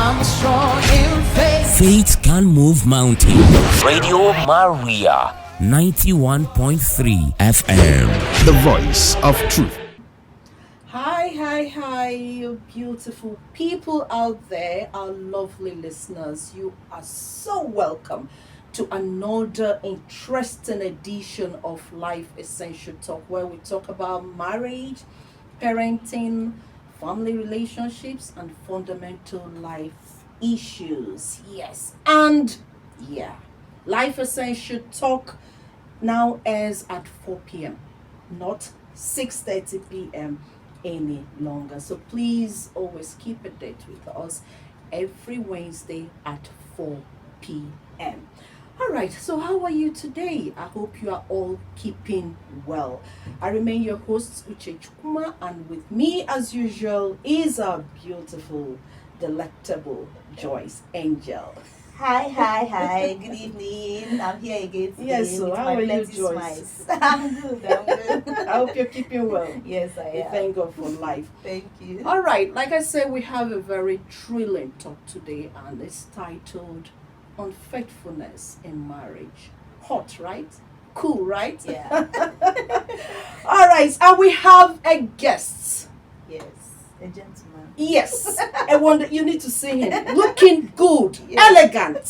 I'm strong in faith. Faith can move mountains. Radio Maria, 91.3 FM. The voice of truth. Hi, you beautiful people out there, our lovely listeners. You are so welcome to another interesting edition of Life Essential Talk, where we talk about marriage, parenting, family relationships, and fundamental life issues. Yes, and Life Essential Talk now airs at 4 p.m., not 6:30 p.m. any longer. So please always keep a date with us every Wednesday at 4 p.m. All right, so how are you today? I hope you are all keeping well. I remain your host, Uche Chukwuma, and with me, as usual, is our beautiful, delectable Joyce Angel. Hi. Good evening. I'm here again today. Yes, so how are you, Joyce? I'm good. I hope you're keeping well. Yes, I We am. thank God for life. Thank you. All right, like I said, we have a very thrilling talk today, and it's titled Unfaithfulness in Marriage. Hot, right? Cool, right? Yeah. All right, and we have a guest. Yes. A gentleman. Yes, I wonder, you need to see him. Looking good, Yes. elegant.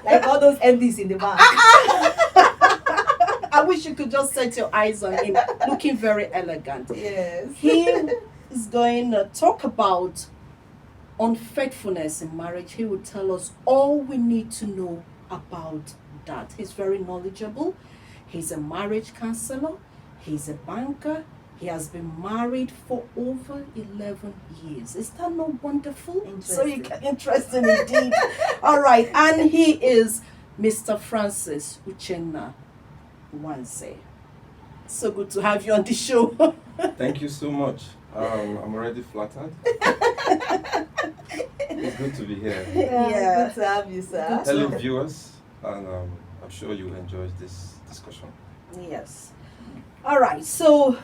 Like all those MDs in the back. I wish you could just set your eyes on him. Looking very elegant. Yes. He is going to talk about unfaithfulness in marriage. He will tell us all we need to know about that. He's very knowledgeable. He's a marriage counselor. He's a banker. He has been married for over 11 years. Is that not wonderful? Interesting indeed. All right, and he is Mr. Francis Uchenna Wanse. So good to have you on the show. Thank you so much. I'm already flattered. It's good to be here. Yeah. Good to have you, sir. Hello, viewers, and I'm sure you will enjoy this discussion. Yes. All right, so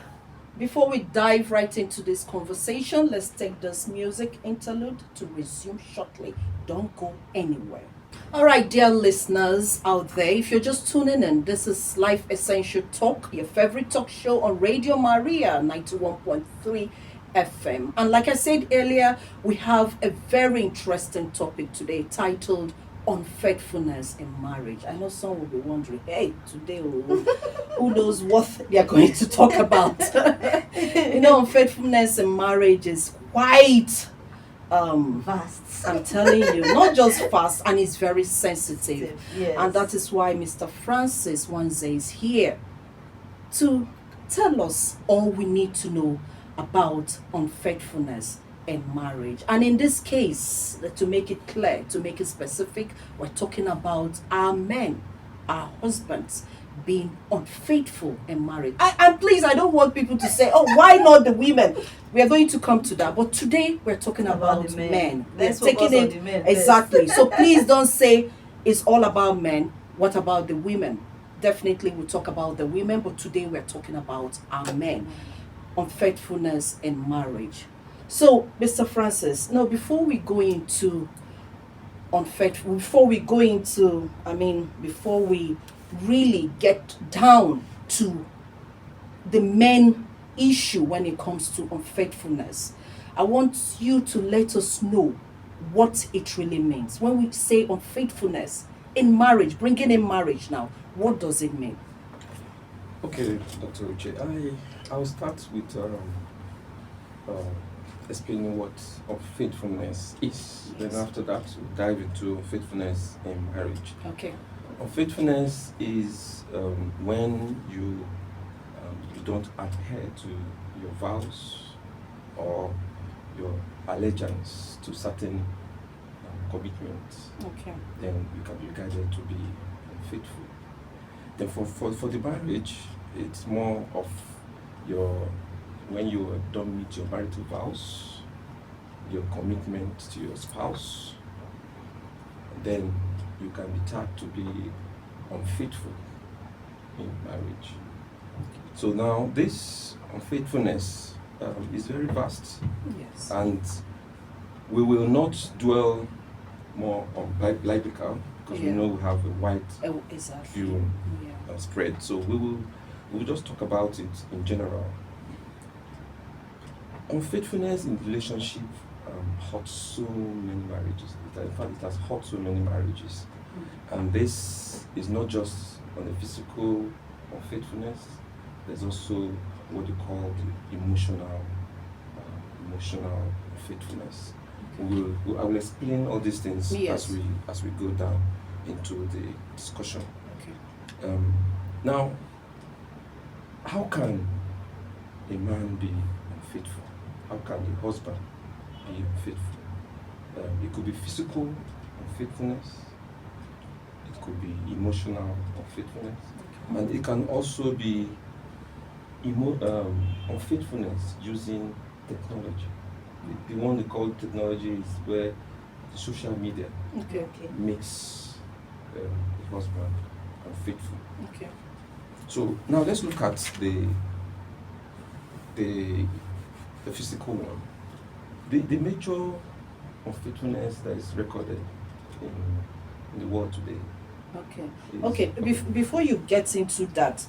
before we dive right into this conversation, let's take this music interlude to resume shortly. Don't go anywhere. All right, dear listeners out there, if you're just tuning in, this is Life Essential Talk, your favorite talk show on Radio Maria 91.3 FM. And like I said earlier, we have a very interesting topic today titled Unfaithfulness in Marriage. I know some will be wondering, hey, today who knows what we are going to talk about. Unfaithfulness in marriage is quite Vast. I'm telling you, not just fast, and it's very sensitive. Yes. And that is why Mr. Francis Wanze is here to tell us all we need to know about unfaithfulness in marriage. And in this case, to make it clear, to make it specific, we're talking about our men, our husbands, being unfaithful in marriage. And please, I don't want people to say, oh, why not the women? We are going to come to that. But today, we're talking about the men. Let's We're taking focus on it the men exactly. So please don't say it's all about men. What about the women? Definitely, we'll talk about the women, but today we're talking about our men. Unfaithfulness in marriage. So, Mr. Francis, now before we go into before we really get down to the main issue when it comes to unfaithfulness, I want you to let us know what it really means. When we say unfaithfulness in marriage, bringing in marriage now, what does it mean? Okay, Dr. Uche, I'll start with explaining what unfaithfulness is. Yes. Then after that, we'll dive into faithfulness in marriage. Okay. Unfaithfulness is when you don't adhere to your vows or your allegiance to certain commitments. Okay. Then you can be regarded to be unfaithful. Then for the marriage, it's more of when you don't meet your marital vows, your commitment to your spouse, then you can be tagged to be unfaithful in marriage. So now this unfaithfulness is very vast, Yes. and We will not dwell more on biblical because we Yeah. know we have a wide Exactly. view Yeah. spread. So we will just talk about it in general. Unfaithfulness in relationship hurts so many marriages. In fact, it has hurt so many marriages. And this is not just on the physical unfaithfulness. There's also what you call the emotional unfaithfulness. I will explain all these things Yes. as we go down into the discussion. Okay. Now, how can a man be unfaithful? How can a husband be unfaithful? It could be physical unfaithfulness. It could be emotional unfaithfulness, and it can also be unfaithfulness using technology. The one they call technology is where the social media Okay. makes the husband unfaithful. Okay. So now let's look at the physical one. The major unfaithfulness that is recorded in the world today. Okay. is- Okay. Before you get into that,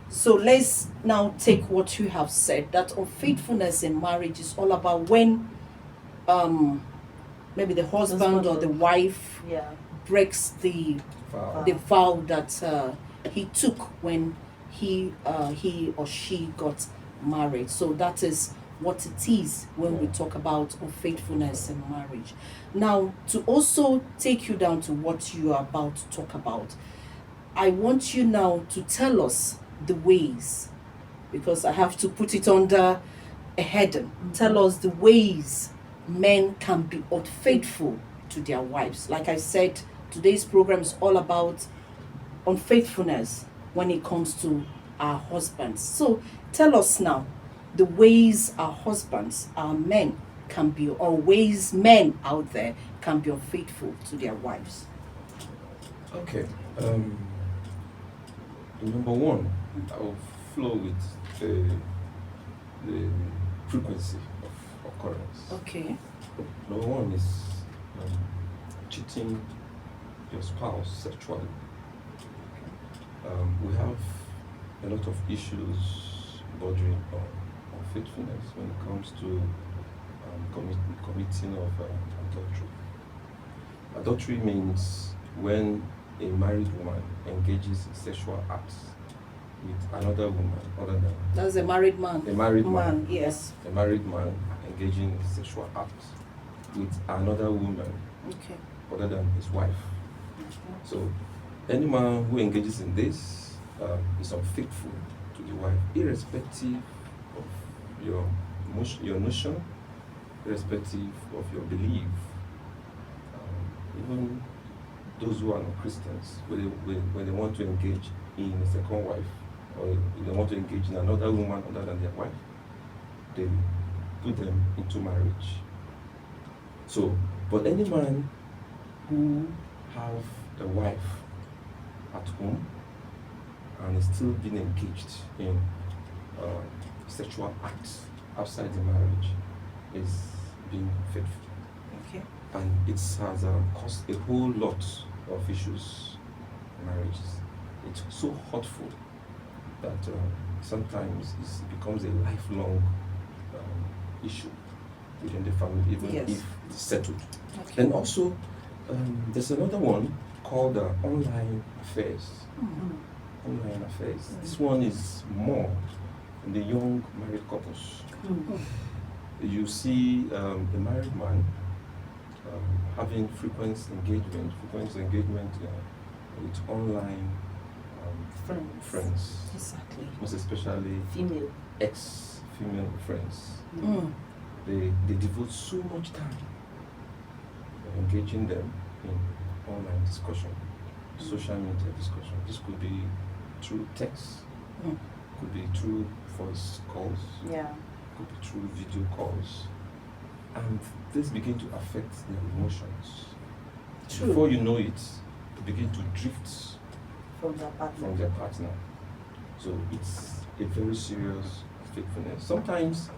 so let's now take what you have said. That unfaithfulness in marriage is all about when, maybe the husband or the wife Yeah. breaks the Wow. vow that he took when he or she got married. So that is what it is when we talk about unfaithfulness in marriage. Now, to also take you down to what you are about to talk about, I want you now to tell us the ways, because I have to put it under a heading. Tell us the ways men can be unfaithful to their wives. Like I said, today's program is all about unfaithfulness when it comes to our husbands. So tell us now the ways our husbands, our men can be, or ways men out there can be unfaithful to their wives. Okay. Number one, I'll flow with the frequency of occurrence. Okay. Number one is cheating your spouse sexually. We have a lot of issues bordering on unfaithfulness when it comes to committing of adultery. Adultery means when a married woman engages in sexual acts with another woman other than That's a married man. a married man. Yes. A married man engaging in sexual acts with another woman Okay. other than his wife. So any man who engages in this is unfaithful to the wife, irrespective of your notion, irrespective of your belief. Even those who are not Christians, when they want to engage in a second wife, or they want to engage in another woman other than their wife, they put them into marriage. So, but any man who have a wife at home and is still being engaged in sexual acts outside the marriage is being faithful. Okay. And it has caused a whole lot of issues in marriages. It's so hurtful that sometimes it becomes a lifelong issue within the family, even Yes. if it's settled. Okay. Then also, there's another one called online affairs. Online affairs. This one is more in the young married couples. You see a married man having frequent engagement with online friends, Exactly. most especially Female. ex-female friends. Mm. They devote so much time engaging them in online discussion, social media discussion. This could be through text, could be through voice calls, Yeah. could be through video calls, and this begin to affect their emotions. True. Before you know it, they begin to drift From the partner. from their partner. So it's a very serious faithfulness. Sometimes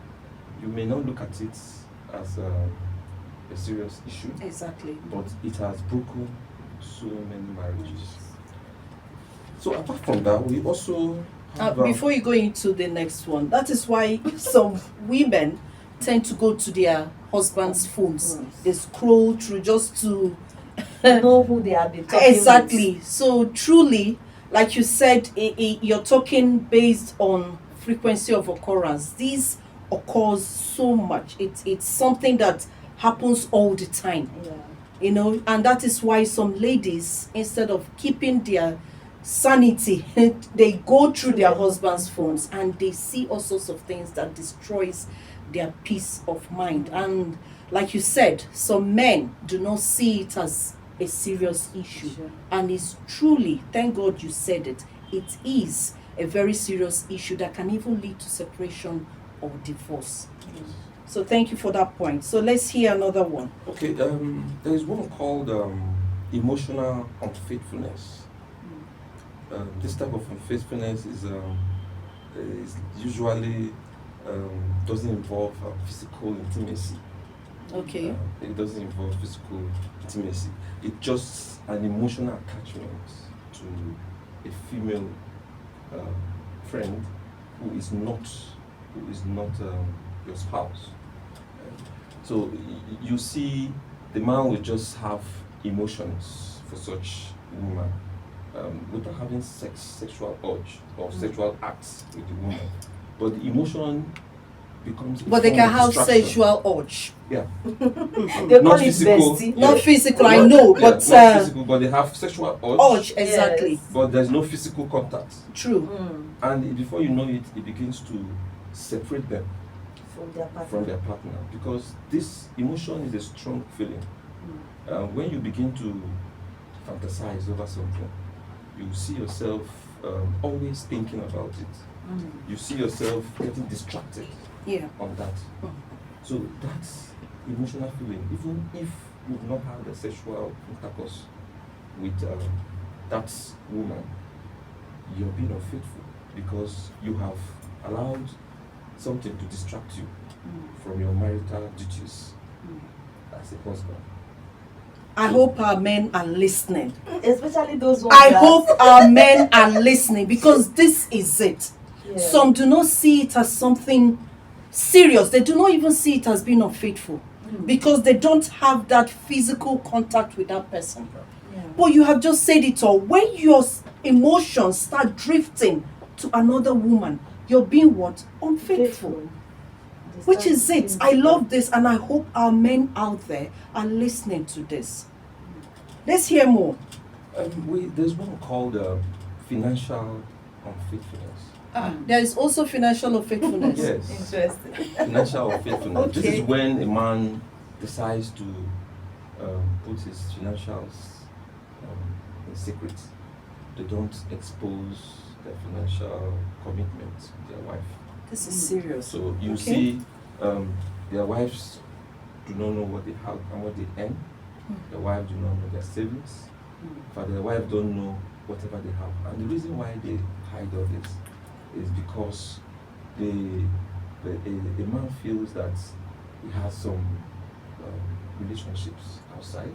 you may not look at it as a serious issue, Exactly. but it has broken so many marriages. So apart from that, we also have, Before you go into the next one, that is why some women tend to go to their husband's phones. They scroll through just to know who they have been talking exactly. So truly, like you said, you're talking based on frequency of occurrence. This occurs so much. It's something that happens all the time. with. Yeah. You know, and that is why some ladies, instead of keeping their sanity, they go through their husband's phones and they see all sorts of things that destroys their peace of mind. And like you said, some men do not see it as a serious issue. Sure. And it's truly, thank God you said it, it is a very serious issue that can even lead to separation or divorce. So thank you for that point. So let's hear another one. Okay, there is one called emotional unfaithfulness. This type of unfaithfulness is usually doesn't involve physical intimacy. Okay. It doesn't involve physical intimacy. It's just an emotional attachment to a female friend who is not your spouse. So you see, the man will just have emotions for such woman without having sexual urge or sexual acts with the woman. But the emotion becomes. But they can have sexual urge. Yeah. They Not call it physical. bestie. Yeah. Not physical, I know, Yeah, but not physical, but they have sexual urge, exactly. Yes. But there's no physical contact. True. And before you know it, it begins to separate them From their partner. because this emotion is a strong feeling. When you begin to fantasize over something, you see yourself always thinking about it. You see yourself getting distracted Yeah. on that. So that's emotional feeling. Even if you've not had a sexual intercourse with that woman, you're being unfaithful because you have allowed something to distract you from your marital duties as a husband. I hope our men are listening. Especially those ones. I hope our men are listening because this is it. Yeah. Some do not see it as something serious. They do not even see it as being unfaithful because they don't have that physical contact with that person. Yeah. But you have just said it all. When your emotions start drifting to another woman, you're being what? Unfaithful. Which is it. I love this and I hope our men out there are listening to this. Let's hear more. There's one called financial unfaithfulness. There is also financial unfaithfulness. Yes, Interesting. financial unfaithfulness. This Okay. is when a man decides to put his financials in secret. They don't expose their financial commitment to their wife. This is serious. So you Okay. see, their wives do not know what they have and what they earn. The wife do not know their savings. But the wife don't know whatever they have. And the reason why they hide all this is because the man feels that he has some relationships outside.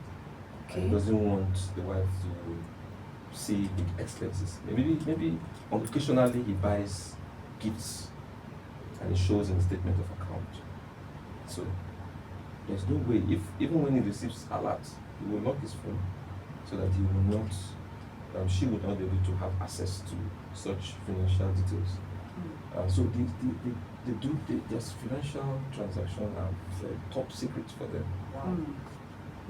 And Okay. he doesn't want the wife to see big expenses. Maybe occasionally he buys gifts and it shows in the statement of account. So there's no way, if even when he receives alert, he will lock his phone so that he will not, she will not be able to have access to such financial details. So their financial transactions are top secret for them.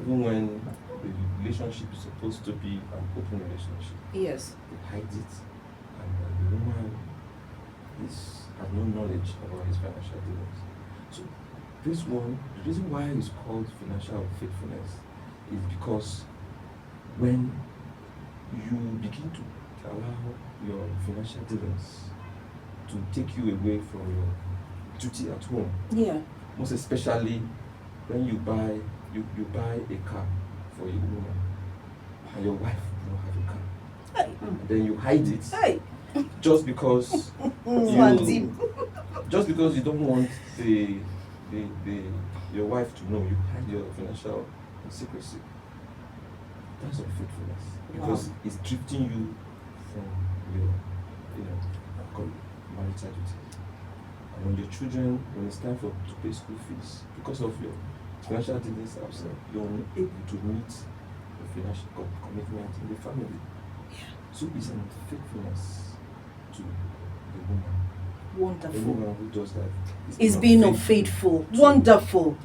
Even when the relationship is supposed to be an open relationship, Yes. they hide it, and the woman has no knowledge about his financial dealings. So this one, the reason why it's called financial unfaithfulness is because when you begin to allow your financial dealings to take you away from your duty at home, Yeah. most especially when you buy a car for a woman and your wife do not have a car, and then you hide it Hey. just because One you team. just because you don't want the your wife to know you hide your financial secrecy. That's unfaithfulness because it's drifting you from your, marital duties. And when your children, when it's time to pay school fees, because of your financial needs outside, you're unable to meet the financial commitment in the family. So it's an unfaithfulness to the woman. Wonderful. The woman who does that is being unfaithful. Wonderful.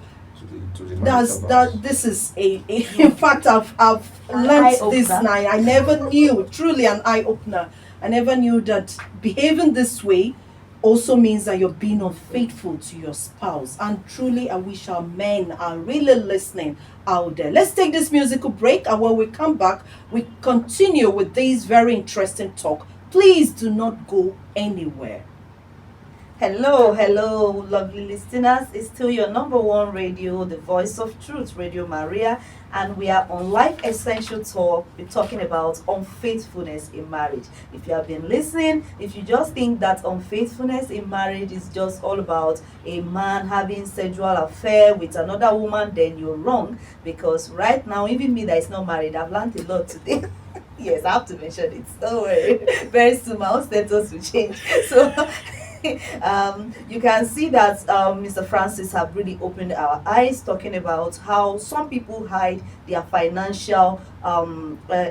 To the This is in fact I've learned this now. I never knew, truly an eye opener. I never knew that behaving this way also means that you're being unfaithful to your spouse. And truly I wish our men are really listening out there. Let's take this musical break, and when we come back, we continue with this very interesting talk. Please do not go anywhere. Hello, lovely listeners. It's still your number one radio, the voice of truth, Radio Maria, and we are on Life Essential Talk. We're talking about unfaithfulness in marriage. If you have been listening, if you just think that unfaithfulness in marriage is just all about a man having sexual affair with another woman, then you're wrong, because right now, even me that is not married, I've learned a lot today. Yes, I have to mention it. Don't worry. Very soon my own status will change. So you can see that Mr. Francis have really opened our eyes, talking about how some people hide their financial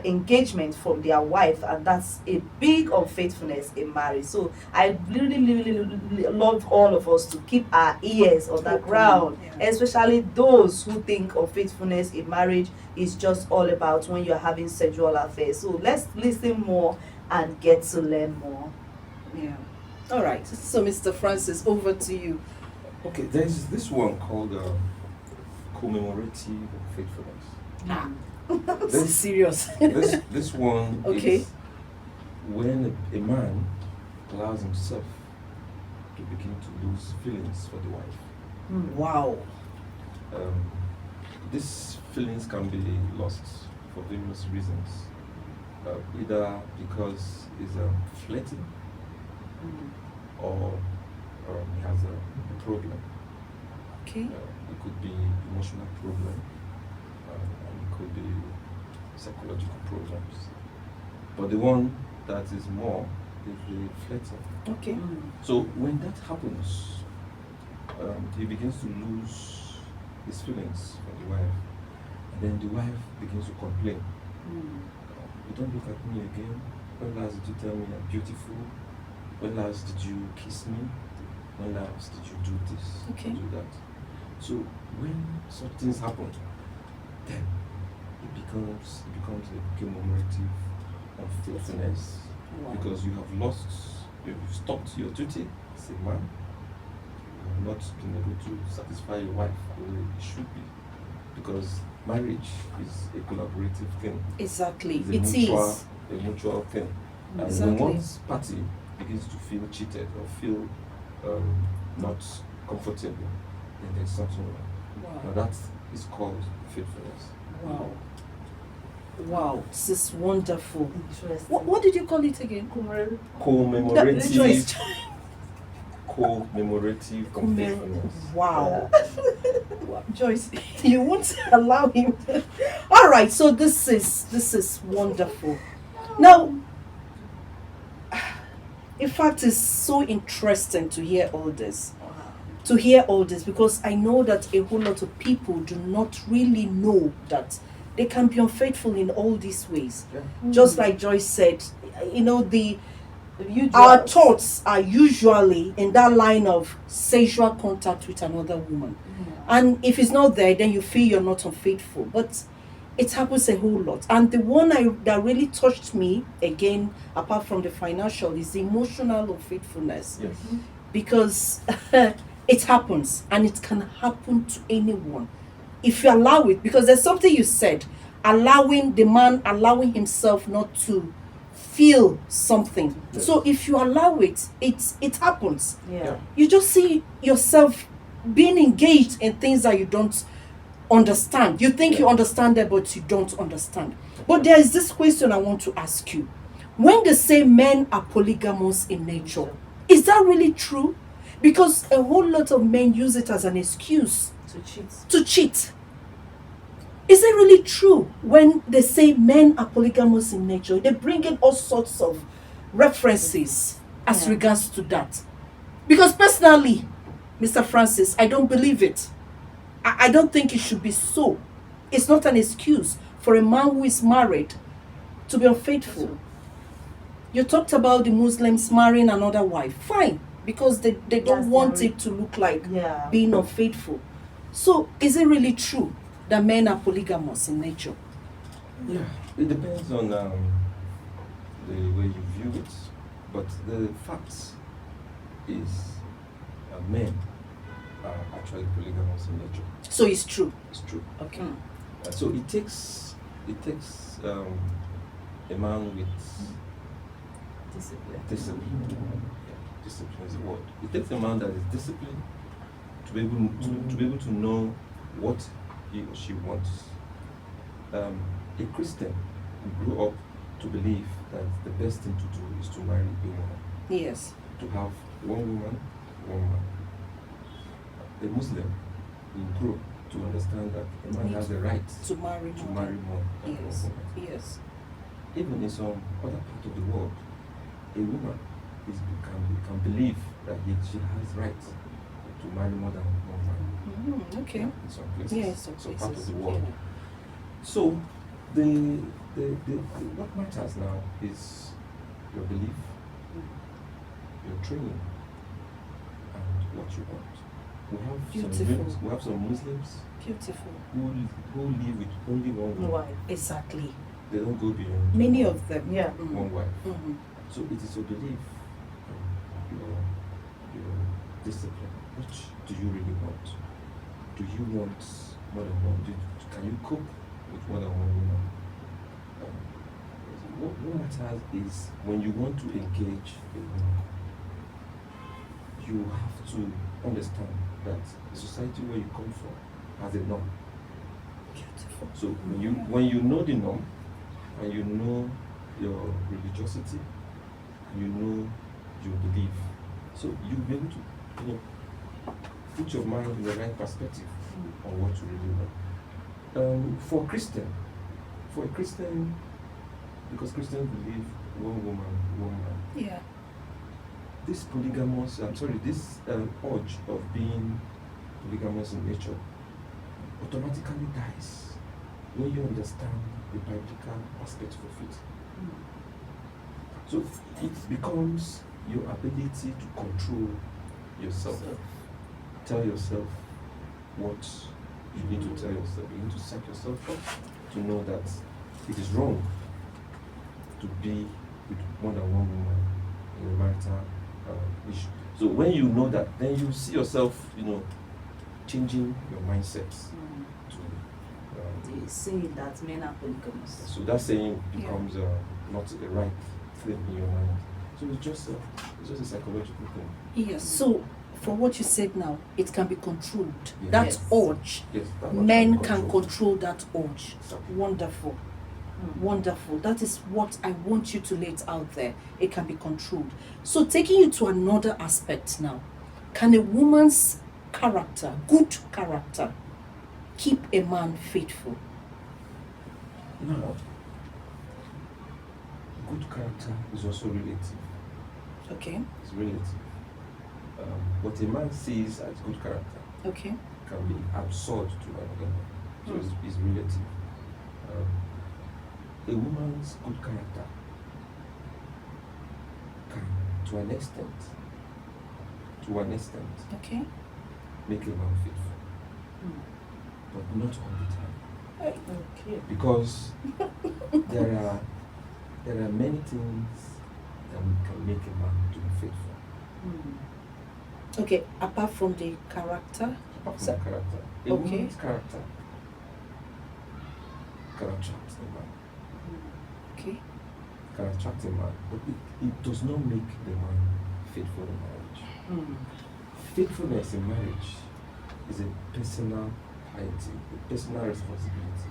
engagement from their wife, and that's a big unfaithfulness in marriage. So I really love all of us to keep our ears on the ground, especially those who think unfaithfulness in marriage is just all about when you're having sexual affairs. So let's listen more and get to learn more. Yeah. All right, so Mr. Francis, over to you. Okay, there's this one called commemorative faithfulness. This is serious. This one is when a man allows himself to begin to lose feelings for the wife. Wow. These feelings can be lost for various reasons. Either because he's flirting, or he has a problem. Okay. It could be emotional problem, and it could be psychological problems. But the one that is more is the flirting. Okay. So when that happens, he begins to lose his feelings for the wife, and then the wife begins to complain. You don't look at me again. When last did you tell me I'm beautiful? When last did you kiss me? When last did you do this? Okay. Do that? So when such things happen, then it becomes a commemorative unfaithfulness. Wow. Because you have stopped your duty as a man. You have not been able to satisfy your wife the way it should be. Because marriage is a collaborative thing. Exactly. It's a mutual thing. And Exactly. when one party begins to feel cheated or feel not comfortable, then there's something wrong. Wow. Now that is called faithfulness. Wow, this is wonderful. Interesting. What did you call it again? Commemorative unfaithfulness. Wow. Joyce, you won't allow him. All right, so this is wonderful. Now, in fact, it's so interesting to hear all this. Because I know that a whole lot of people do not really know that they can be unfaithful in all these ways. Yeah. Just like Joyce said, our thoughts are usually in that line of sexual contact with another woman. And if it's not there, then you feel you're not unfaithful. But it happens a whole lot. And the one that really touched me, again, apart from the financial, is the emotional unfaithfulness. Yes. Because it happens, and it can happen to anyone. If you allow it, because there's something you said, allowing himself not to feel something. Yes. So if you allow it, it happens. Yeah. You just see yourself being engaged in things that you don't understand. You think you understand it, but you don't understand. But there is this question I want to ask you. When they say men are polygamous in nature, is that really true? Because a whole lot of men use it as an excuse To cheat. to cheat. Is it really true when they say men are polygamous in nature? They bring in all sorts of references as Yeah. regards to that. Because personally, Mr. Francis, I don't believe it. I don't think it should be so. It's not an excuse for a man who is married to be unfaithful. You talked about the Muslims marrying another wife. Fine, because they don't That's want their it to look like Yeah. being unfaithful. So, is it really true that men are polygamous in nature? Yeah, it depends on the way you view it, but the fact is men are actually polygamous in nature. So it's true. It's true. Okay. So it takes a man with Discipline. discipline. Yeah, discipline is the word. It takes a man that is disciplined to be able to know what he or she wants. A Christian who grew up to believe that the best thing to do is to marry a woman, Yes. to have one woman, one man. A Muslim will grow to understand that a man has the right To marry to more marry than- more than Yes. one woman. Yes. Even in some other part of the world, a woman can believe that she has right to marry more than one man. Okay. In some places, Yes, some some part of places. the world. So, the what matters now is your belief, your training, and what you want. Beautiful. We have some Muslims Beautiful. who live with only one woman. Why? Exactly. They don't go beyond Many of them. Yeah. one wife. Mhm. So it is your belief, your discipline. Which do you really want? Do you want more than one? Can you cope with more than one woman? What matters is when you want to engage a woman, you have to understand that the society where you come from has a norm. Beautiful. So when you know the norm, and you know your religiosity, and you know your belief, so you'll be able to put your mind in the right perspective on what you really want. For a Christian, because Christians believe one woman, one man, Yeah. this urge of being polygamous in nature automatically dies when you understand the biblical aspect of it. So it becomes your ability to control yourself. Tell yourself what you need to tell yourself. You need to set yourself up to know that it is wrong to be with more than one woman in a marital issue. So when you know that, then you see yourself, changing your mindset to. They say that men are polygamous. So that saying becomes not a right thing in your mind. So it's just a psychological thing. Yes. So, from what you said now, it can be controlled. Yes. That Yes. urge, Yes, that much men be can controlled. control that urge. Exactly. Wonderful. Wonderful. That is what I want you to lay it out there. It can be controlled. So, taking you to another aspect now, can a woman's character, good character, keep a man faithful? Now, good character is also relative. Okay. It's relative. What a man sees as good character Okay. can be absurd to another man. So it's relative. A woman's good character can, to an extent, Okay. make a man faithful, but not all the time. Okay. Because there are many things that can make a man to be faithful, Okay. Apart from the character. apart from So- the character. A okay. woman's character can attract a man, Okay. but it does not make the man faithful in marriage. Faithfulness in marriage is a personal piety, a personal responsibility,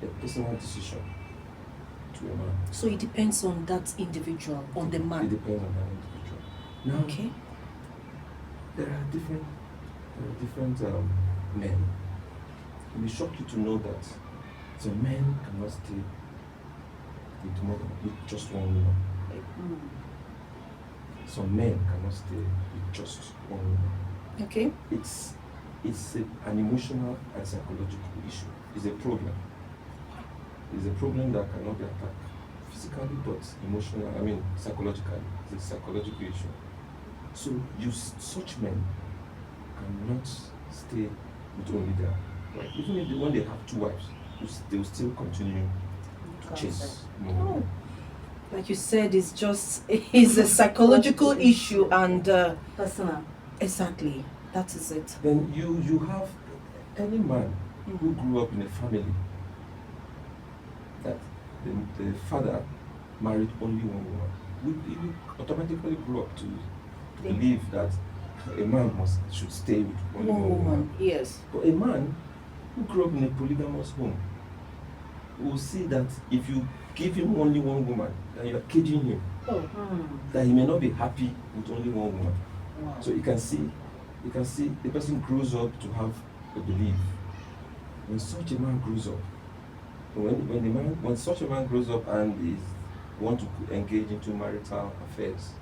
a personal decision to a man. So it depends on that individual, on the It man. depends on that individual. Now, Okay. There are different men. It will shock you to know that some men cannot stay with just one woman. Some men cannot stay with just one woman. Okay. It's an emotional and psychological issue. It's a problem. It's a problem that cannot be attacked physically, but psychologically. It's a psychological issue. So such men cannot stay with only their wife. Even if when they have two wives, they will still continue to chase more women. Like you said, it's a psychological issue and Personal. exactly, that is it. Then you have any man who grew up in a family that the father married only one woman, he will automatically grow up to believe that a man should stay with only one woman. Yes. But a man who grew up in a polygamous home will see that if you give him only one woman, then you are caging him. That he may not be happy with only one woman. Wow. So you can see the person grows up to have a belief. When such a man grows up, when such a man grows up and want to engage into marital affairs,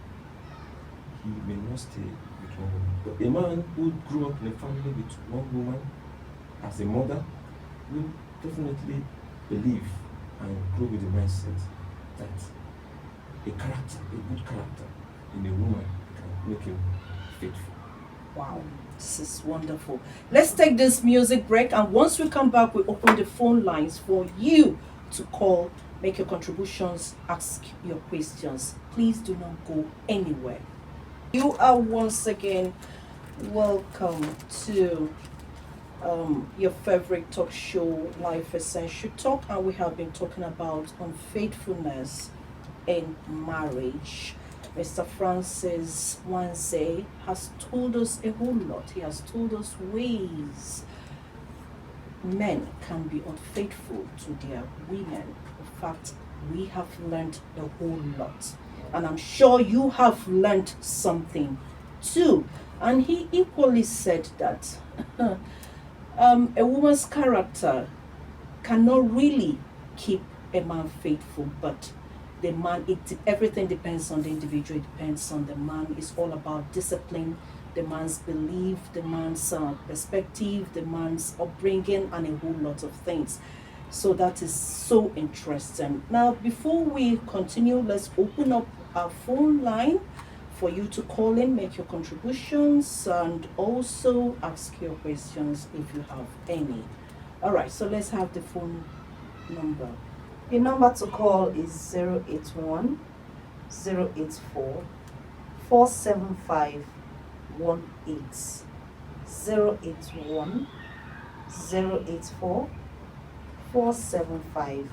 he may not stay with one woman. But a man who grew up in a family with one woman as a mother will definitely believe and grow with the mindset that a good character in a woman can make him faithful. Wow, this is wonderful. Let's take this music break, and once we come back, we open the phone lines for you to call, make your contributions, ask your questions. Please do not go anywhere. You are once again welcome to your favorite talk show, Life Essential Talk, and we have been talking about unfaithfulness in marriage. Mr. Francis Wanze has told us a whole lot. He has told us ways men can be unfaithful to their women. In fact, we have learned a whole lot. And I'm sure you have learned something too. And he equally said that a woman's character cannot really keep a man faithful, but the man, everything depends on the individual. It depends on the man. It's all about discipline, the man's belief, the man's perspective, the man's upbringing, and a whole lot of things. So that is so interesting. Now, before we continue, let's open up our phone line for you to call in, make your contributions, and also ask your questions if you have any. All right, so let's have the phone number. The number to call is 081 084 475 18. 081 084 475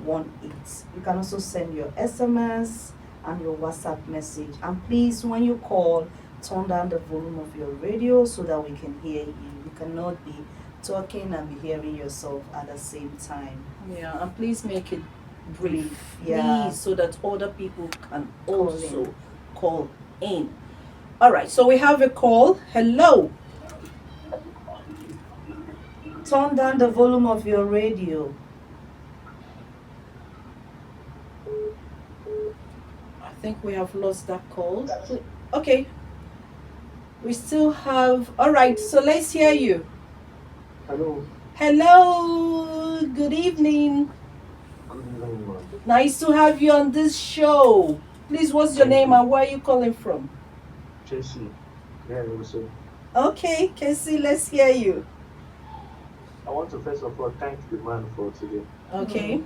18. You can also send your SMS and your WhatsApp message. And please, when you call, turn down the volume of your radio so that we can hear you. You cannot be talking and be hearing yourself at the same time. Yeah, and please make it brief, Yeah. please, so that other people can also call in. All right, so we have a call. Hello. Turn down the volume of your radio. I think we have lost that call. Okay. We still have. All right, so let's hear you. Hello. Hello. Good evening. Good evening, ma'am. Nice to have you on this show. Please, what's your name and where are you calling from? JC. Yeah, also. Okay, Casey, let's hear you. I want to first of all thank the man for today. Okay.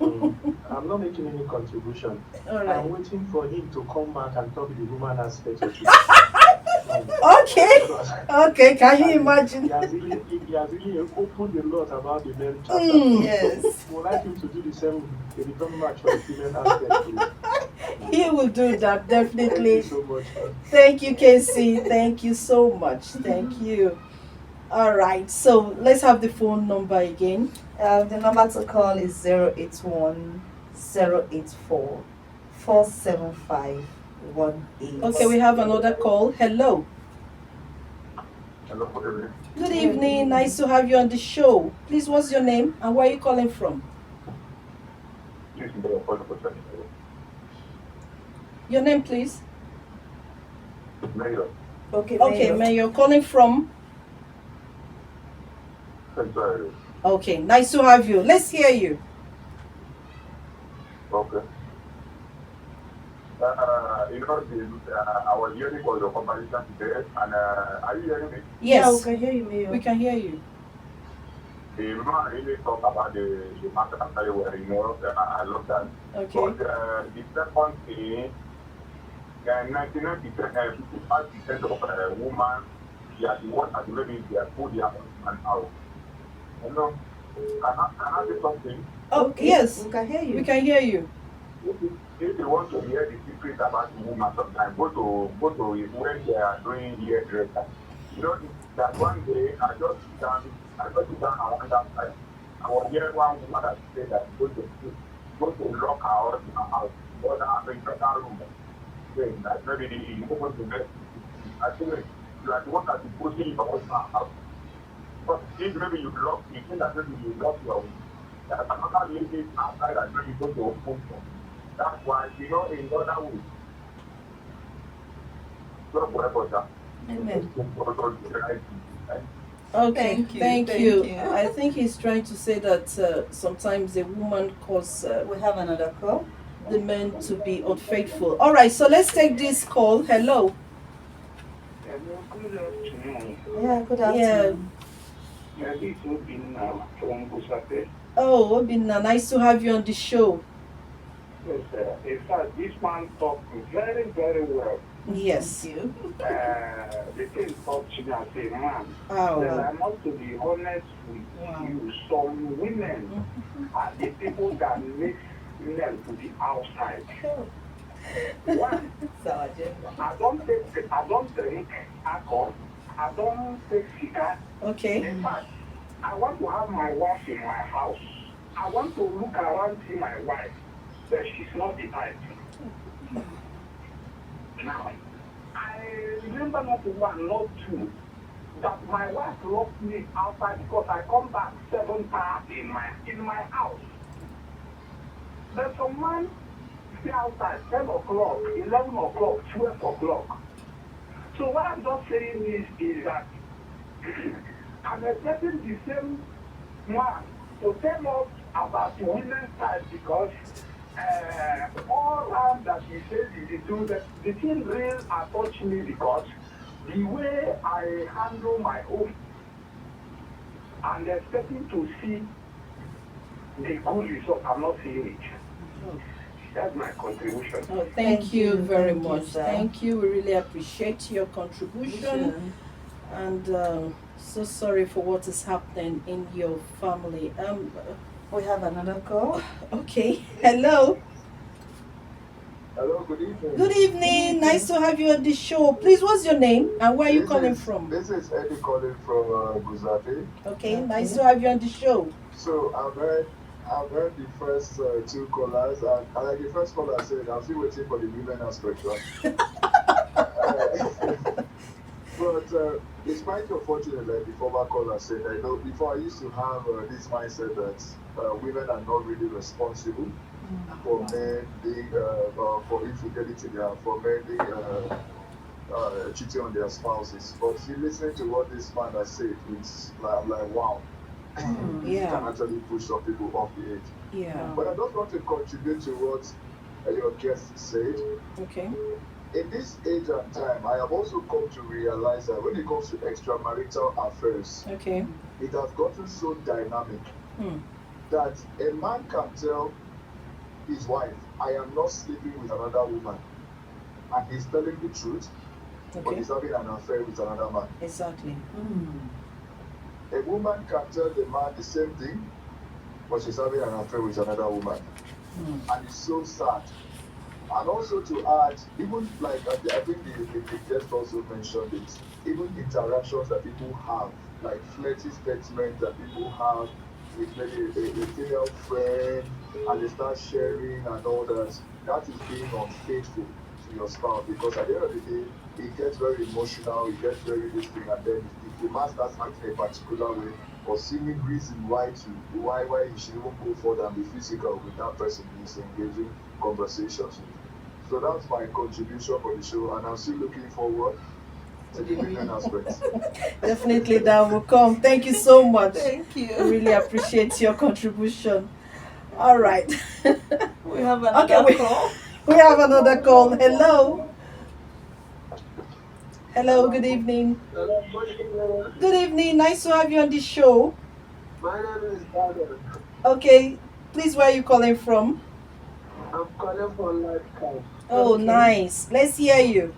I'm not making any contribution. All I'm right. waiting for him to come back and talk the woman aspect of it. Okay. Okay, can you imagine? He has really opened a lot about the men chapter. Yes. I would like him to do the same in the very much for the female aspect, please. He will do that, definitely. Thank you so much. Thank you, Casey. Thank you so much. Thank you. All right, so let's have the phone number again. The number to call is 081 084 475 18. Okay, we have another call. Hello. Hello, good evening. Good evening. Nice to have you on the show. Please, what's your name and where are you calling from? This is the question. Your name, please. Mayor, Okay, man, you're calling from. Central. Okay, nice to have you. Let's hear you. Okay. I was hearing for your conversation today, and are you hearing me? Yeah, we Yes, can hear you, Mayor. we can hear you. The man really talk about the matter very well, I love that. Okay. But the second thing, 99%, 55% of women, they are the ones that maybe they are put their husband out. Can I say something? Oh, yes, We can hear you. we can hear you. If you want to hear the secret about the woman sometimes, go to when they are doing hairdresser. That one day I just sit down around that side. I was hearing one woman that said that go to lock her out in her house, go down in another room. Saying that maybe the woman to get I think you are the one that is pushing your husband out. But if maybe you think that maybe you lock your there's another lady outside that maybe go to open for. That's why, in other ways, don't worry about that. Amen. Okay, Thank you. I think he's trying to say that sometimes a woman cause We have another call. the men to be unfaithful. All right, so let's take this call. Hello. Good afternoon. Yeah, good Yeah. afternoon. This is Obinna from Busate. Oh, Obinna, nice to have you on the show. Yes, in fact, this man talked very, very well. Yes. Thank you. The thing talked to me as a man. Oh, And I must to be honest with you. Some women are the people that make men to be outside. One, So, agenda. I don't drink alcohol. I don't take cigar. okay. In fact, I want to have my wife in my house. I want to look around see my wife, but she's not the type. Now, I remember not one, not two, that my wife locked me outside because I come back 7:30 in my house. Then some man stay outside 10 o'clock, 11 o'clock, 12 o'clock. So what I'm just saying is that I'm expecting the same man to tell us about the women's side because all around that he says is the truth. The thing real touched me because the way I handle my own and expecting to see the good result, I'm not seeing it. That's my contribution. Oh, thank you very Thank you, much. sir. Thank you. We really appreciate your contribution. And so sorry for what is happening in your family. We have another call. Okay. Hello. Hello, good evening. Good evening. Nice to have you on the show. Please, what's your name and where are you calling from? This is Eddie calling from Guzate. Okay. Nice to have you on the show. So I've heard the first two callers, and like the first caller said, I'm still waiting for the women aspect, right? But despite your fortune, like the former caller said, I know before I used to have this mindset that women are not really responsible for men being for infidelity, for men being cheating on their spouses. But listening to what this man has said, it's like, I'm like, wow. Yeah. Can actually push some people off the edge. Yeah. But I just want to contribute to what your guest said. Okay. In this age and time, I have also come to realize that when it comes to extramarital affairs, Okay. it has gotten so dynamic Hmm. that a man can tell his wife, I am not sleeping with another woman. And he's telling the truth, but Okay. he's having an affair with another man. Exactly. A woman can tell the man the same thing, but she's having an affair with another woman. And it's so sad. And also to add, even like I think the guest also mentioned it, even interactions that people have, like flirty statements that people have with maybe a female friend, and they start sharing and all that, that is being unfaithful. to your spouse, because at the end of the day, it gets very emotional, it gets very this thing, and then if the man starts acting a particular way or seeming reason why he should even go further and be physical with that person he's engaging conversations with. So that's my contribution for the show, and I'm still looking forward to the women aspect. Definitely that will come. Thank you so much. Thank you. I really appreciate your contribution. All right. We have another call. We have another call. Hello. Hello, good evening. Good evening. Nice to have you on the show. My name is Adam. Okay. Please, where are you calling from? I'm calling for life coach. Oh, Okay. nice. Let's hear you.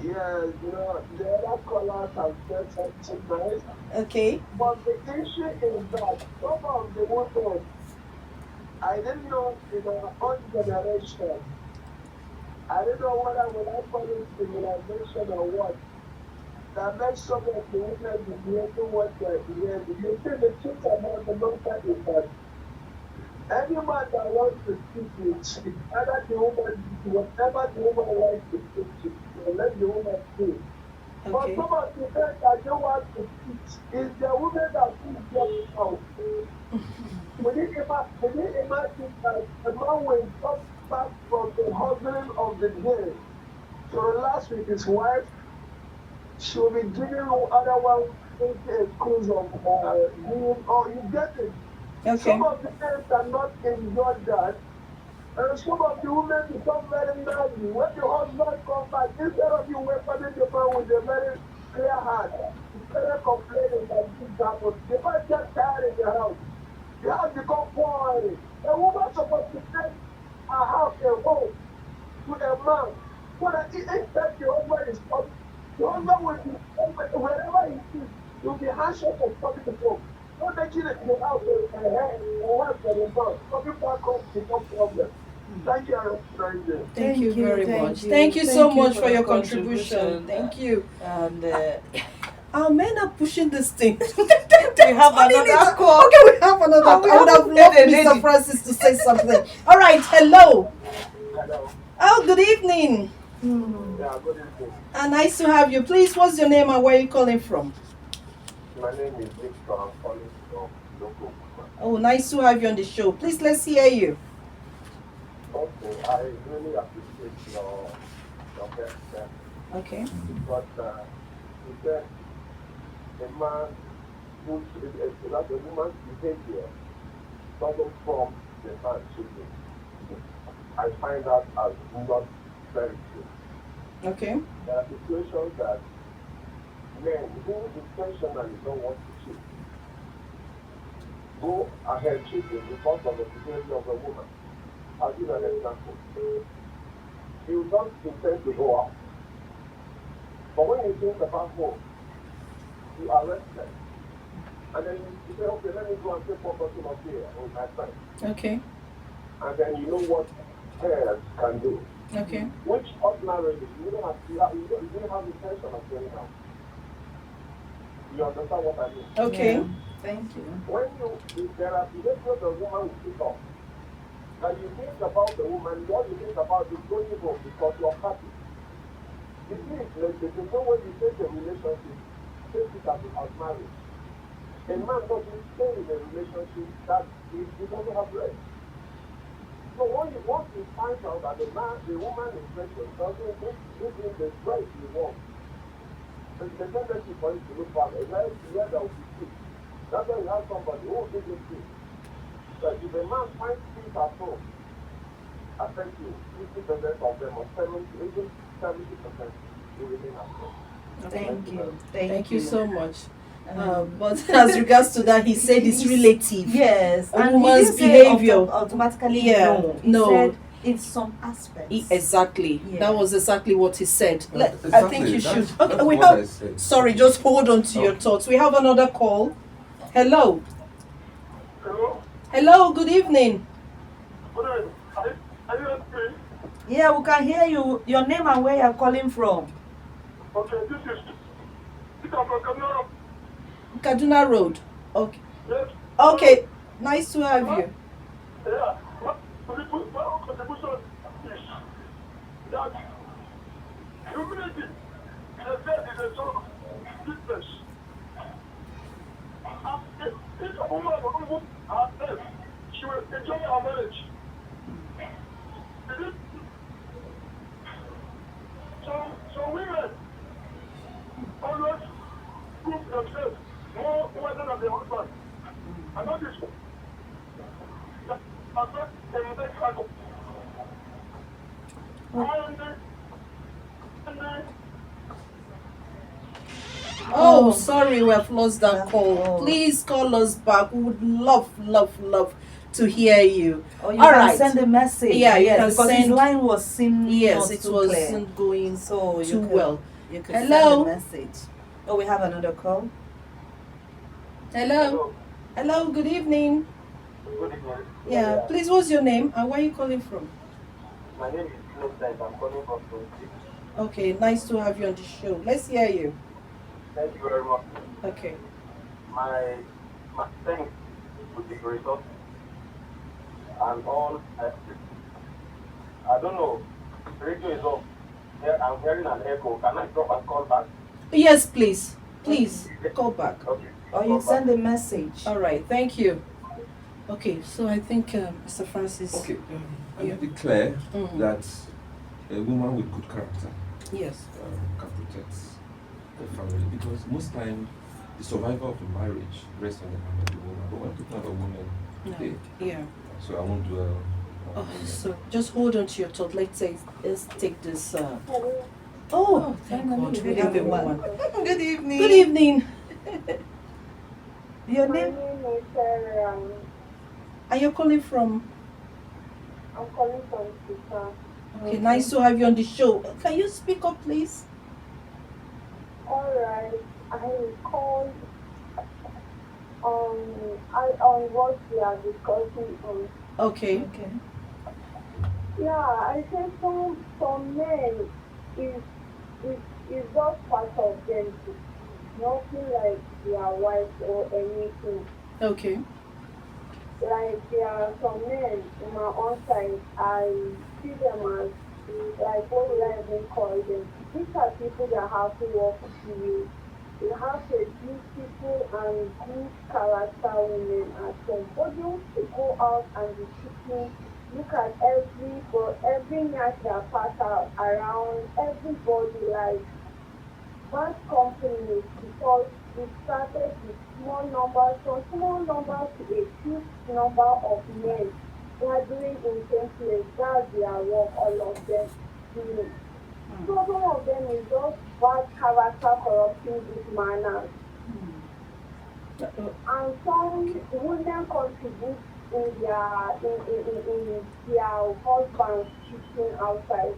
Yeah, the other callers have said something nice, Okay. but the issue is that some of the women, I didn't know in our own generation, I don't know whether when I call it civilization or what, that makes some of the women be behaving what they're behaving. You see, the truth about the matter is that any man that wants to speak with you, either the woman, whatever the woman wants to speak to, let the woman speak. But Okay. some of the men that don't want to speak is the women that speak them out. When you imagine that a man will come back from the husband of the day to relax with his wife, she will be giving other one a cruise of him, or you get it. Okay. Some of the men cannot enjoy that, and some of the women become very nervy. When the husband comes back, instead of you welcoming the man with a very clear heart, instead of complaining that this happens, the man gets tired in the house. The house becomes boring. A woman supposed to take her house a home to a man. So that instead the husband is coming, the husband will be, wherever he is, will be anxious of coming to home. Not making it in the house or work for the man. Coming back home becomes problem. Thank you, Nigeria. Thank you very much. you. Thank you so Thank you much for for your your contribution. contribution. Thank you. And Our men are pushing this thing. we have another call. Okay, we have another. Oh, we I would have haven't loved heard a Mr. lady. Francis to say something. All right, hello. Hello. Oh, good evening. Yeah, good evening. Nice to have you. Please, what's your name and where are you calling from? My name is Victor. I'm calling from local. Oh, nice to have you on the show. Please, let's hear you. Okay, I really appreciate your best step. Okay. But he said a man who that a woman's behavior doesn't from the man children. I find that as not very true. Okay. There are situations that men who intentionally don't want to cheat go ahead cheating because of the behavior of the woman. I'll give an example. You don't intend to go out. But when you think about home, you are restless. And then you say, okay, let me go and take one person up here with my friend. Okay. And then you know what pairs can do. Okay. Which ordinarily you don't have intention of going out. You understand what I mean? Okay. Yeah. Thank you. When there are behaviors the woman will pick up, and you think about the woman, what you think about is going home because you're happy. You see, the same way you take a relationship, take it as marriage. A man doesn't stay in a relationship that he doesn't have rest. So once you find out that the woman in question doesn't give him the rest he wants, the tendency for him to look back, where there will be peace. That's why you have somebody who will give you peace. But if a man finds peace at home, I thank you, 50% of them, or 70%, even 70% will remain at home. Thank you. Thank you so much. But as regards to that, he said it's relative. Yes, A and he woman's didn't say behavior. automatically Yeah, no. He no. said in some aspects. Exactly. Yeah. That was exactly what he said. I Exactly, think you that's- should. Okay, that's we what I have. said. Sorry, just hold on to your thoughts. We have another call. Hello. Hello? Hello. Good evening. Good evening. Are you free? Yeah, we can hear you. Your name and where you're calling from. Okay, this is Peter from Canada. Kaduna Road. Okay. Yes. Okay. Nice to have you. Yeah. My contribution is that humility, they said, is a sort of weakness. If a woman will remove herself, she will enjoy her marriage. So women always prove themselves more worthy than their husband. And that is a mistake cycle. Oh, sorry, we have lost that Yeah. call. Oh. Please call us back. We would love to hear you. Or you All can right. send a message. Yeah, you yes, can because his send- line was seeming Yes, not it too wasn't clear. going So you too could, well. You could Hello? send a message. Oh, we have another call. Hello. Hello, good evening. Good evening. Yeah, please, what's your name and where are you calling from? My name is Innocent. I'm calling from Joyce. Okay, nice to have you on the show. Let's hear you. Thank you very much. Okay. My thanks to the creator and all. I don't know. Radio is off. Yeah, I'm hearing an echo. Can I drop and call back? Yes, please. Please call back. Okay. Or you send a message. All right, thank you. Okay, so I think Mr. Francis. Okay, I Yeah. made it clear Mhm. that a woman with good character Yes. can protect the family, because most time the survival of a marriage rests on the hand of the woman. But when people have a woman, No. okay, Yeah. so I won't dwell on Oh, that. so just hold on to your thought. Let's take this. Oh, Oh, thank finally God. we We have have a one. woman. Good evening. Good evening. Your My name? name is Sarah. Are you calling from? I'm calling from Sita. Okay, nice to have you on the show. Can you speak up, please? Alright, I called on what we are discussing on. Okay. Okay. Yeah, I think some men is just part of them, nothing like their wife or anything. Okay. Like there are some men in my own side, I see them as like what would I even call them? These are people that have to work with you. They have a beautiful and good character women at home. But they want to go out and be cheating. Look at every night they pass out around everybody like bad companies because we started with small numbers, from small numbers to a huge number of men gathering in same place. That's their work, all of them doing. So some of them is just bad character corrupting good manners. And some women contribute in their husband's cheating outside.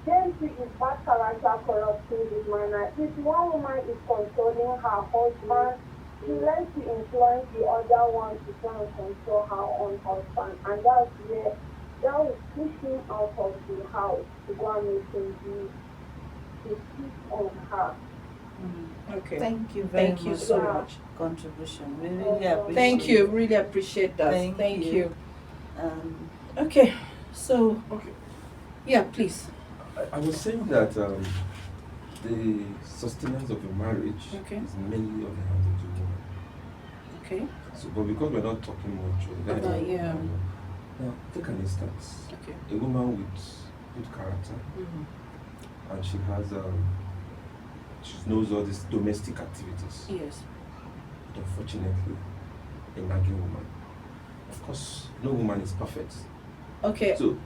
Then she is bad character corrupting good manner. If one woman is controlling her husband, she likes to influence the other one to try and control her own husband. And that's where that will push him out of the house to go and make him do to cheat on her. Okay. Thank you very Thank you much so for your much. contribution. We really appreciate Thank you. Really appreciate that. Thank you. you. Um, Okay. So, Okay, yeah, please. I was saying that the sustenance of a marriage Okay. is mainly on the hands of the woman. Okay. So, but because we're not talking much, Yeah. Now, take an instance. Okay. A woman with good character, Mhm. and she has she knows all these domestic activities. Yes. But unfortunately, a nagging woman. Of course, no woman is perfect. Okay. So,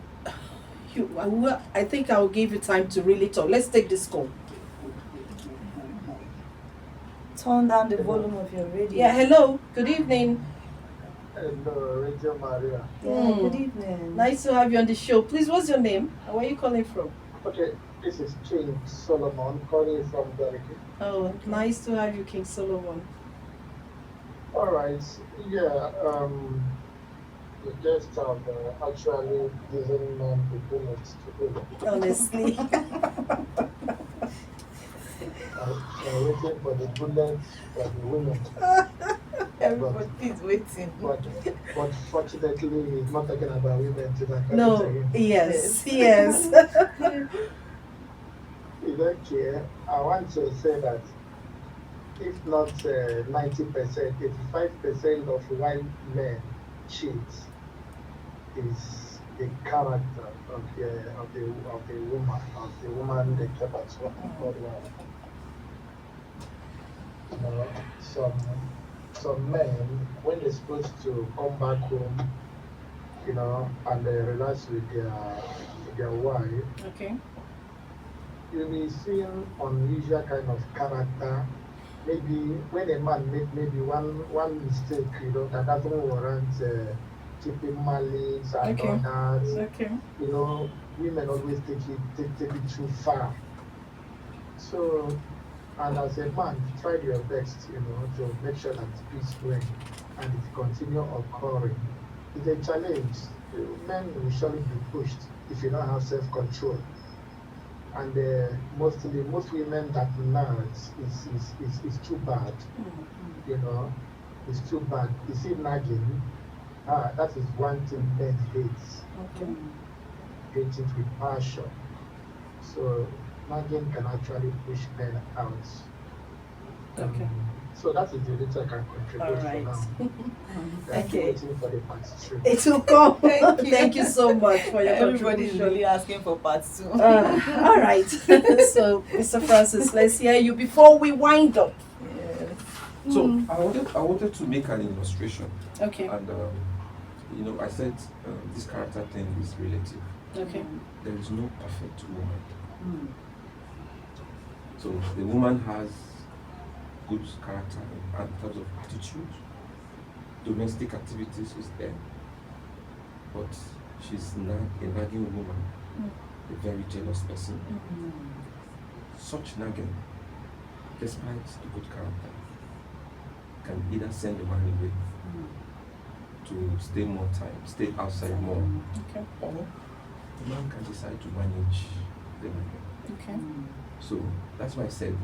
I think I'll give you time to really talk. Let's take this call. turn down the volume of your radio. Yeah. Hello. Good evening. Hello, Radio Maria. Yeah, good evening. Nice to have you on the show. Please, what's your name? And where are you calling from? Okay, this is King Solomon calling from Deriki. Oh, nice to have you, King Solomon. All right, yeah, the guests have actually given men the bullets to do. Honestly. I'm waiting for the bullets for the women. Everybody is waiting. But fortunately, he's not talking about women today. No, yes. It's okay. I want to say that if not 90%, 85% of why men cheat is the character of the woman they kept at home. You know, some men, when they're supposed to come back home, you know, and they relax with their wife, Okay. you'll be seeing unusual kind of character. Maybe when a man make maybe one mistake, you know, that doesn't warrant keeping malice and Okay. all that. Okay. You know, women always take it too far. So, and as a man, try your best, you know, to make sure that peace reigns and it continue occurring. It's a challenge. Men will surely be pushed if you don't have self-control. And most women that nag is too bad. You know, it's too bad. You see, nagging, that is one thing men hates. Okay. Hate it with passion. So nagging can actually push men out. Okay. So that is the little I can contribute All for right. now. Okay. Waiting for the part 2. It will come. Thank you so much for your Everybody is contribution. really asking for part 2. All right. So, Mr. Francis, let's hear you before we wind up. So I wanted to make an illustration, Okay. and you know, I said this character thing is relative. Okay. There is no perfect woman. So the woman has good character in terms of attitude. Domestic activities is there, but she's a nagging woman, a very jealous person. Such nagging, despite the good character, can either send the man away to stay more time, stay outside more, Okay. or the man can decide to manage the woman. Okay. So that's why I said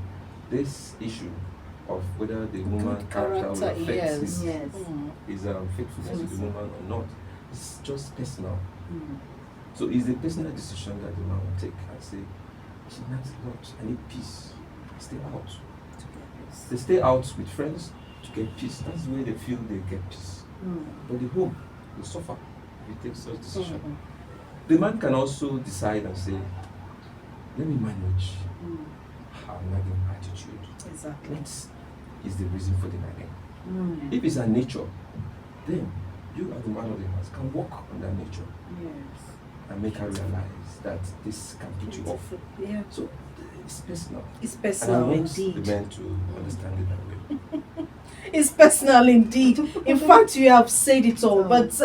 this issue of whether the woman Good character will character, affect yes. his Yes. faithfulness to the woman or not. It's just personal. So it's a personal decision that the man will take and say, she nags a lot, I need peace. Stay out. They stay out with friends to get peace. That's the way they feel they get peace. But the home will suffer if he takes such decision. The man can also decide and say, let me manage her nagging attitude. Exactly. What is the reason for the nagging? If it's a nature, then you as the man of the house can work on that nature and make her realize that this can put you off. Yeah. So it's personal. It's And I personal want indeed. the men to understand it that way. It's personal indeed. In fact, you have said it all. But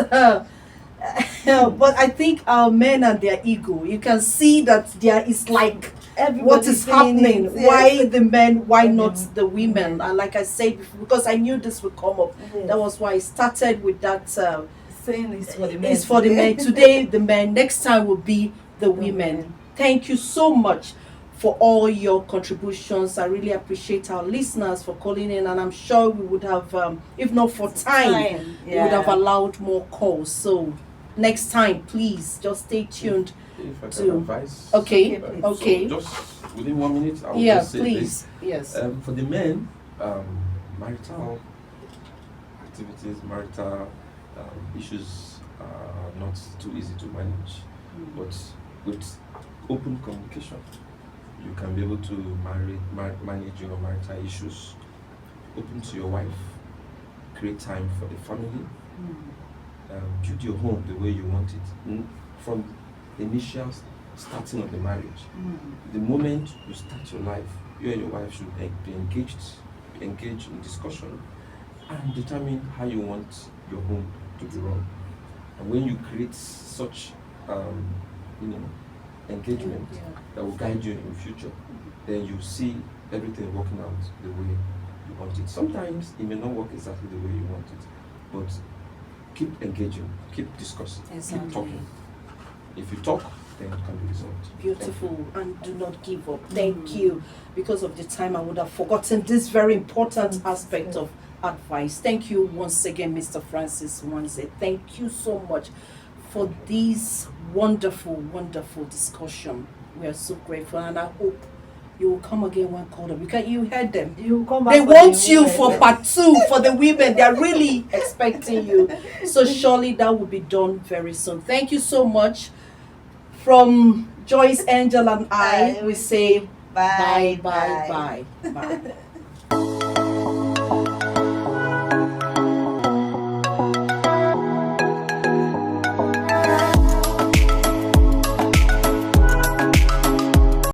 but I think our men and their ego, you can see that there is like what is happening. Why the men? Why not the women? And like I said before, because I knew this would come up. That was why I started with that. Saying it's for the men. It's for the men. Today, the men. Next time will be the women. Thank you so much for all your contributions. I really appreciate our listeners for calling in, and I'm sure we would have, if not for time, we would have allowed more calls. So next time, please just stay tuned. If I can to advise. Okay. So just within 1 minute, I will Yeah, just say please. this. Yes. For the men, marital activities, marital issues are not too easy to manage. But with open communication, you can be able to manage your marital issues. Open to your wife, create time for the family, build your home the way you want it. From the initial starting of the marriage, the moment you start your life, you and your wife should be engaged in discussion and determine how you want your home to be run. And when you create such engagement that will guide you in the future, then you see everything working out the way you want it. Sometimes it may not work exactly the way you want it, but keep engaging, keep discussing, keep talking. If you talk, then it can be resolved. Beautiful, and do not give up. Thank you. Because of the time, I would have forgotten this very important aspect of advice. Thank you once again, Mr. Francis Wanze. Thank you so much for this wonderful, wonderful discussion. We are so grateful, and I hope you will come again when called up. You heard them. You come back They for want the you women. for part 2 for the women. They are really expecting you. So surely that will be done very soon. Thank you so much. From Joyce, Angel, and I, we say Bye, bye. Bye.